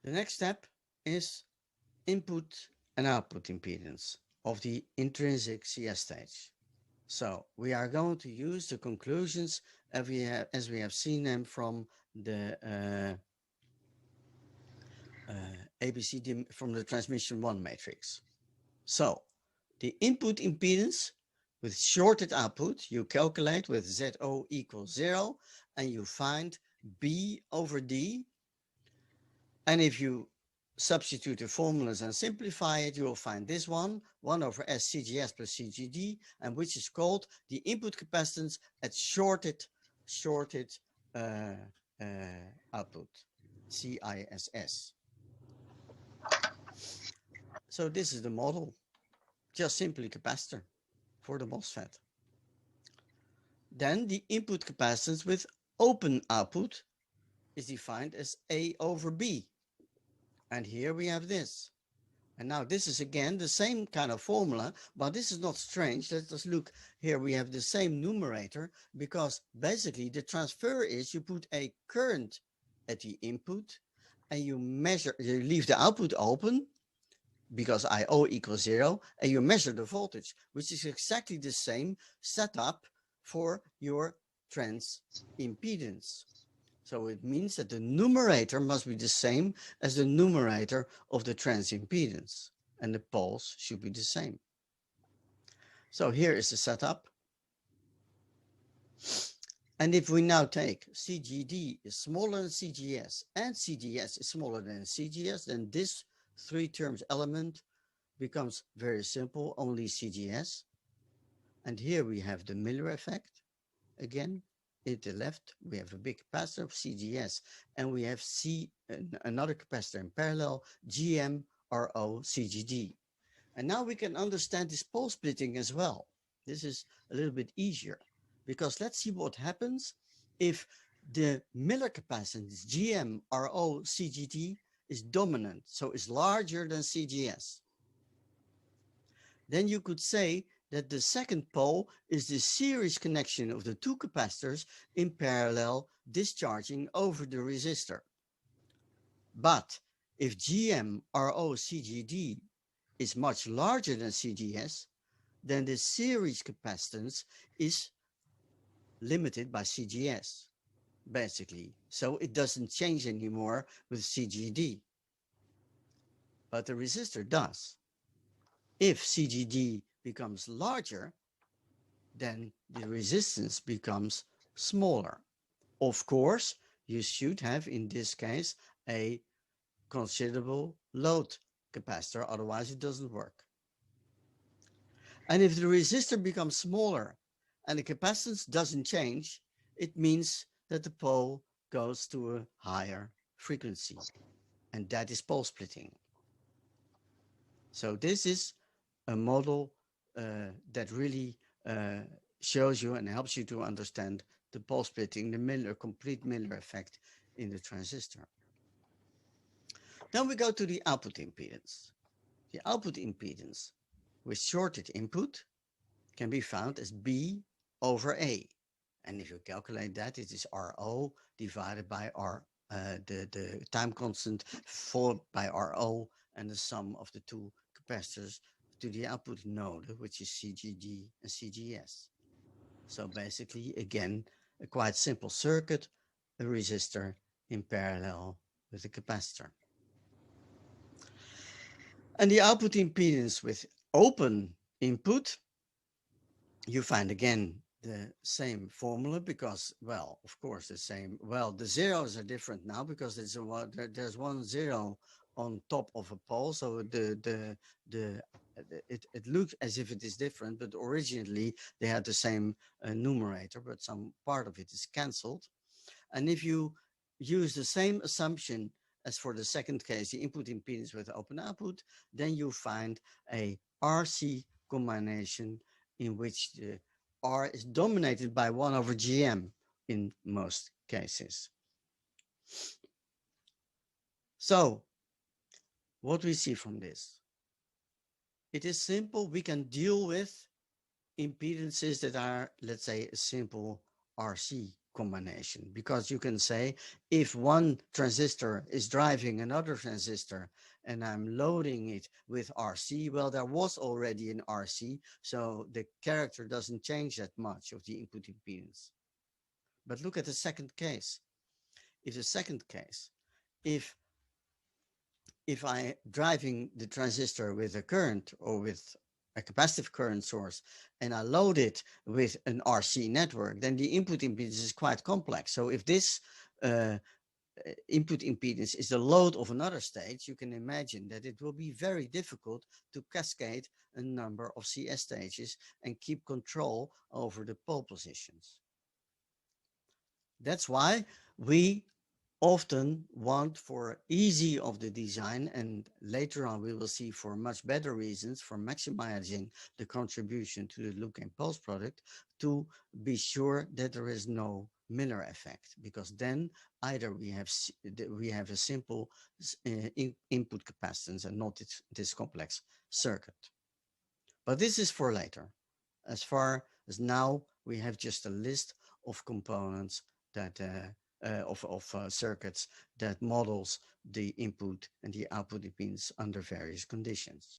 The next step is input and output impedance of the intrinsic CS stage. So we are going to use the conclusions as we have seen them from the ABCD from the transmission 1 matrix. So the input impedance with shorted output, you calculate with ZO equals 0, and you find B over D. And if you substitute the formulas and simplify it, you will find this one, 1 over S CGS plus CGD, and which is called the input capacitance at shorted uh, output, CISS. So this is the model, just simply capacitor for the MOSFET. Then the input capacitance with open output is defined as A over B. And here we have this. And now this is again the same kind of formula, but this is not strange. Let us look here. We have the same numerator because basically the transfer is you put a current at the input and you leave the output open because IO equals 0, and you measure the voltage, which is exactly the same setup for your trans impedance. So it means that the numerator must be the same as the numerator of the trans impedance, and the poles should be the same. So here is the setup. And if we now take CGD is smaller than CGS and CGS is smaller than CGS, then this three terms element becomes very simple, only CGS. And here we have the Miller effect. Again, at the left, we have a big capacitor of CGS, and we have another capacitor in parallel, GM, RO, CGD. And now we can understand this pole splitting as well. This is a little bit easier, because let's see what happens if the Miller capacitance, GM, RO, CGD, is dominant, so is larger than CGS. Then you could say that the second pole is the series connection of the two capacitors in parallel discharging over the resistor. But if GM, RO, CGD is much larger than CGS, then the series capacitance is limited by CGS, basically. So it doesn't change anymore with CGD. But the resistor does. If CGD becomes larger, then the resistance becomes smaller. Of course, you should have, in this case, a considerable load capacitor, otherwise it doesn't work. And if the resistor becomes smaller and the capacitance doesn't change, it means that the pole goes to a higher frequency, and that is pole splitting. So this is a model that really shows you and helps you to understand the pole splitting, the complete Miller effect in the transistor. Then we go to the output impedance. The output impedance with shorted input can be found as B over A. And if you calculate that, it is RO divided by the time constant followed by RO and the sum of the two capacitors to the output node, which is CGD and CGS. So basically, again, a quite simple circuit, a resistor in parallel with a capacitor. And the output impedance with open input, you find again the same formula because, well, of course, the same. Well, the zeros are different now because there's one zero on top of a pole, so it looks as if it is different, but originally they had the same numerator, but some part of it is cancelled. And if you use the same assumption as for the second case, the input impedance with open output, then you find a RC combination in which the R is dominated by 1 over GM in most cases. So what we see from this, it is simple. We can deal with impedances that are, let's say, a simple RC combination, because you can say if one transistor is driving another transistor and I'm loading it with RC, well, there was already an RC, so the character doesn't change that much of the input impedance. But look at the second case. If if I driving the transistor with a current or with a capacitive current source and I load it with an RC network, then the input impedance is quite complex. So if this uh, input impedance is the load of another stage, you can imagine that it will be very difficult to cascade a number of CS stages and keep control over the pole positions. That's why we often want, for easy of the design, and later on we will see for much better reasons, for maximizing the contribution to the loop gain pulse product, to be sure that there is no Miller effect, because then either we have a simple input capacitance and not this complex circuit. But this is for later. As far as now, we have just a list of components that circuits that models the input and the output impedance under various conditions.